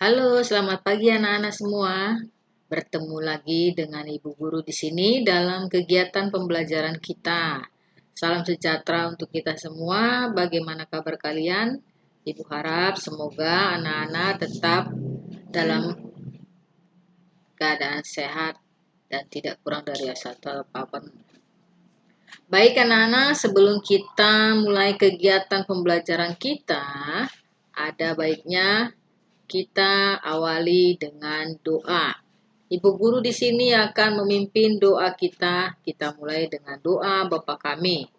Halo, selamat pagi anak-anak semua. Bertemu lagi dengan Ibu Guru di sini dalam kegiatan pembelajaran kita. Salam sejahtera untuk kita semua. Bagaimana kabar kalian? Ibu harap semoga anak-anak tetap dalam keadaan sehat dan tidak kurang dari satu apapun. Baik anak-anak, sebelum kita mulai kegiatan pembelajaran kita, ada baiknya kita awali dengan doa. Ibu guru di sini akan memimpin doa kita. Kita mulai dengan doa Bapa kami.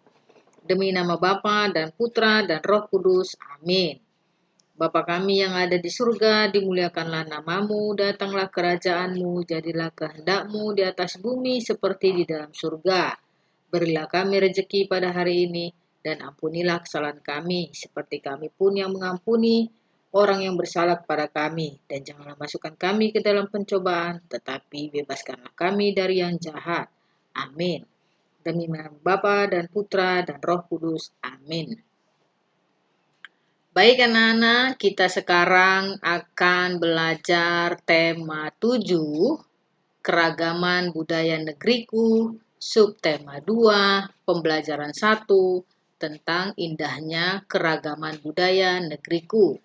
Demi nama Bapa dan Putra dan Roh Kudus. Amin. Bapa kami yang ada di surga, dimuliakanlah namamu, datanglah kerajaanmu, jadilah kehendakmu di atas bumi seperti di dalam surga. Berilah kami rezeki pada hari ini, dan ampunilah kesalahan kami, seperti kami pun yang mengampuni orang yang bersalah kepada kami. Dan janganlah masukkan kami ke dalam pencobaan, tetapi bebaskanlah kami dari yang jahat. Amin. Demi nama Bapa dan Putra dan Roh Kudus. Amin. Baik anak-anak, kita sekarang akan belajar tema 7, keragaman budaya negeriku, subtema 2, pembelajaran 1, tentang indahnya keragaman budaya negeriku.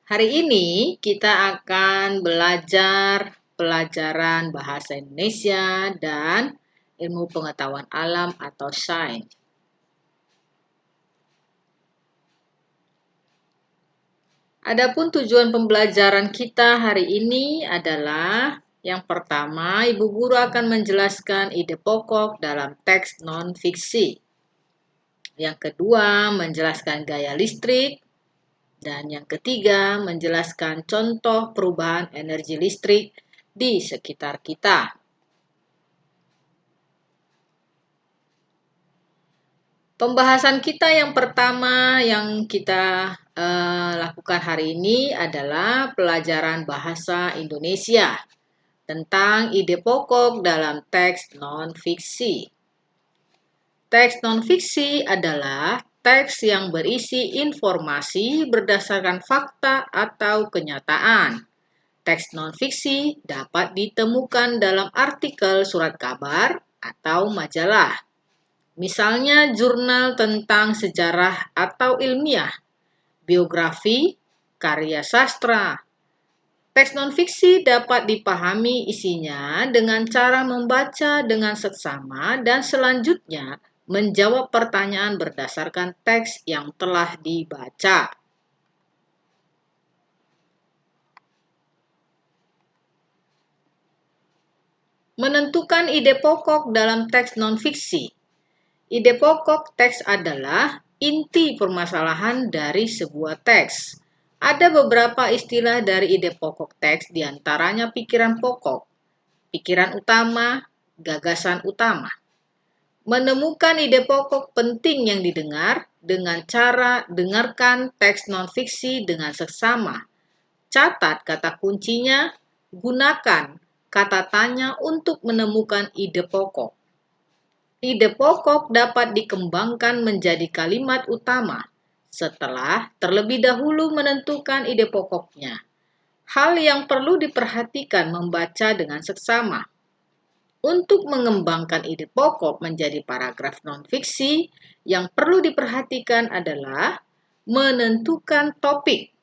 Hari ini kita akan belajar pelajaran bahasa Indonesia dan ilmu pengetahuan alam atau sains. Adapun tujuan pembelajaran kita hari ini adalah yang pertama, Ibu Guru akan menjelaskan ide pokok dalam teks non-fiksi. Yang kedua, menjelaskan gaya listrik. Dan yang ketiga, menjelaskan contoh perubahan energi listrik di sekitar kita. Pembahasan kita yang pertama yang kita lakukan hari ini adalah pelajaran bahasa Indonesia tentang ide pokok dalam teks non-fiksi. Teks non-fiksi adalah teks yang berisi informasi berdasarkan fakta atau kenyataan. Teks non-fiksi dapat ditemukan dalam artikel surat kabar atau majalah. Misalnya jurnal tentang sejarah atau ilmiah, biografi, karya sastra. Teks non-fiksi dapat dipahami isinya dengan cara membaca dengan seksama dan selanjutnya menjawab pertanyaan berdasarkan teks yang telah dibaca. Menentukan ide pokok dalam teks non-fiksi. Ide pokok teks adalah inti permasalahan dari sebuah teks. Ada beberapa istilah dari ide pokok teks, diantaranya pikiran pokok, pikiran utama, gagasan utama. Menemukan ide pokok penting yang didengar dengan cara dengarkan teks non-fiksi dengan seksama. Catat kata kuncinya, gunakan kata tanya untuk menemukan ide pokok. Ide pokok dapat dikembangkan menjadi kalimat utama setelah terlebih dahulu menentukan ide pokoknya. Hal yang perlu diperhatikan membaca dengan seksama. Untuk mengembangkan ide pokok menjadi paragraf non-fiksi, yang perlu diperhatikan adalah menentukan topik,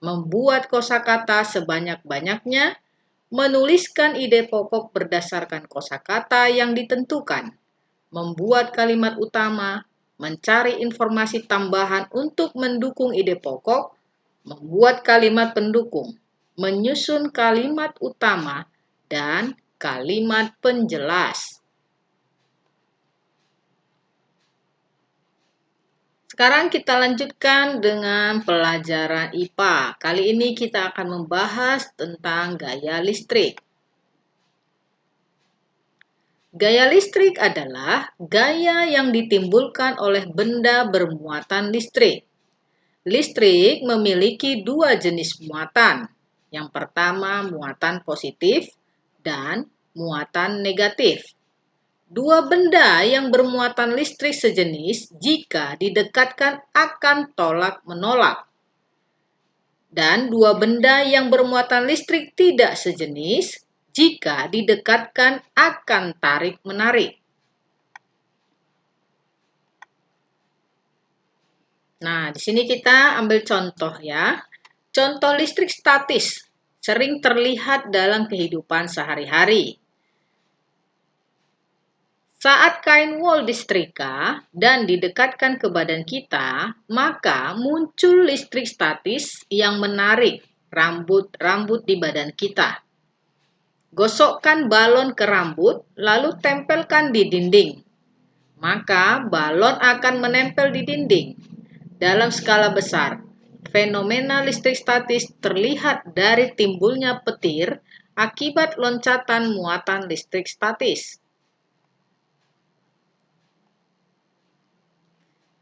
membuat kosakata sebanyak-banyaknya, menuliskan ide pokok berdasarkan kosakata yang ditentukan, membuat kalimat utama, mencari informasi tambahan untuk mendukung ide pokok, membuat kalimat pendukung, menyusun kalimat utama, dan kalimat penjelas. Sekarang kita lanjutkan dengan pelajaran IPA. Kali ini kita akan membahas tentang gaya listrik. Gaya listrik adalah gaya yang ditimbulkan oleh benda bermuatan listrik. Listrik memiliki dua jenis muatan. Yang pertama muatan positif dan muatan negatif. Dua benda yang bermuatan listrik sejenis jika didekatkan akan tolak-menolak. Dan dua benda yang bermuatan listrik tidak sejenis jika didekatkan akan tarik-menarik. Nah, di sini kita ambil contoh ya. Contoh listrik statis sering terlihat dalam kehidupan sehari-hari. Saat kain wol disetrika dan didekatkan ke badan kita, maka muncul listrik statis yang menarik rambut-rambut di badan kita. Gosokkan balon ke rambut, lalu tempelkan di dinding. Maka balon akan menempel di dinding. Dalam skala besar, fenomena listrik statis terlihat dari timbulnya petir akibat loncatan muatan listrik statis.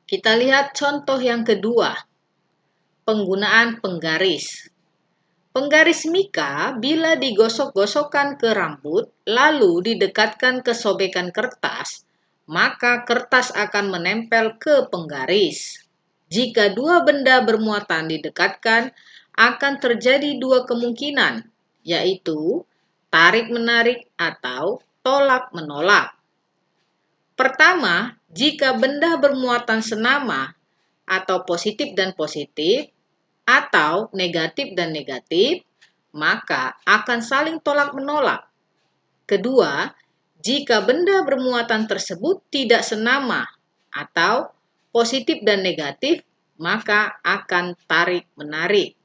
Kita lihat contoh yang kedua, penggunaan penggaris. Penggaris mika bila digosok-gosokkan ke rambut, lalu didekatkan ke sobekan kertas, maka kertas akan menempel ke penggaris. Jika dua benda bermuatan didekatkan, akan terjadi dua kemungkinan, yaitu tarik-menarik atau tolak-menolak. Pertama, jika benda bermuatan senama atau positif dan positif, atau negatif dan negatif, maka akan saling tolak-menolak. Kedua, jika benda bermuatan tersebut tidak senama atau positif dan negatif, maka akan tarik-menarik.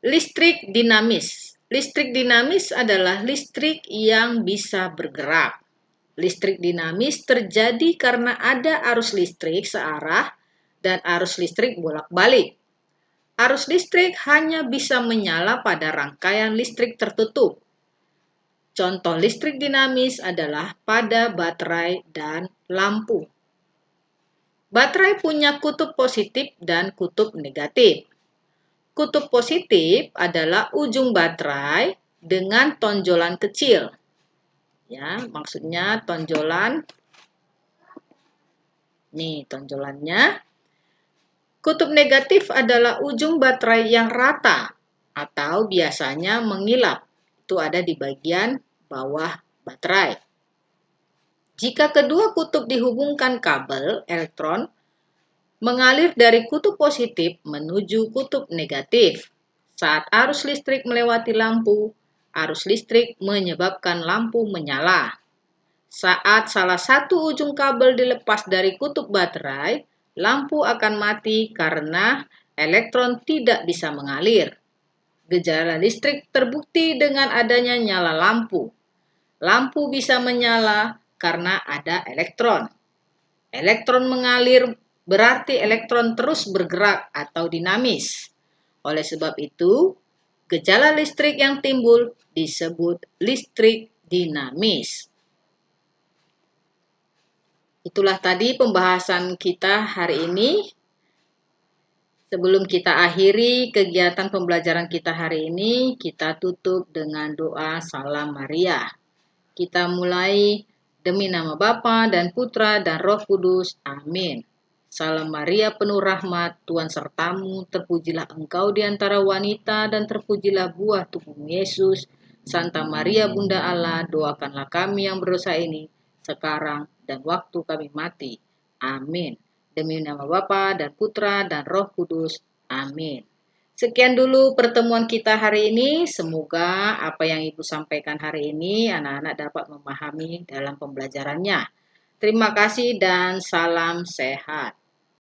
Listrik dinamis. Listrik dinamis adalah listrik yang bisa bergerak. Listrik dinamis terjadi karena ada arus listrik searah dan arus listrik bolak-balik. Arus listrik hanya bisa menyala pada rangkaian listrik tertutup. Contoh listrik dinamis adalah pada baterai dan lampu. Baterai punya kutub positif dan kutub negatif. Kutub positif adalah ujung baterai dengan tonjolan kecil. Ya, maksudnya tonjolan. Nih, tonjolannya. Kutub negatif adalah ujung baterai yang rata atau biasanya mengilap. Itu ada di bagian bawah baterai. Jika kedua kutub dihubungkan kabel, elektron mengalir dari kutub positif menuju kutub negatif. Saat arus listrik melewati lampu, arus listrik menyebabkan lampu menyala. Saat salah satu ujung kabel dilepas dari kutub baterai, lampu akan mati karena elektron tidak bisa mengalir. Gejala listrik terbukti dengan adanya nyala lampu. Lampu bisa menyala karena ada elektron. Elektron mengalir berarti elektron terus bergerak atau dinamis. Oleh sebab itu, gejala listrik yang timbul disebut listrik dinamis. Itulah tadi pembahasan kita hari ini. Sebelum kita akhiri kegiatan pembelajaran kita hari ini, kita tutup dengan doa Salam Maria. Kita mulai demi nama Bapa dan Putra dan Roh Kudus. Amin. Salam Maria penuh rahmat, Tuhan sertamu, terpujilah engkau di antara wanita dan terpujilah buah tubuhmu Yesus. Santa Maria Bunda Allah, doakanlah kami yang berdosa ini, sekarang dan waktu kami mati. Amin. Demi nama Bapa dan Putra dan Roh Kudus. Amin. Sekian dulu pertemuan kita hari ini. Semoga apa yang Ibu sampaikan hari ini anak-anak dapat memahami dalam pembelajarannya. Terima kasih dan salam sehat.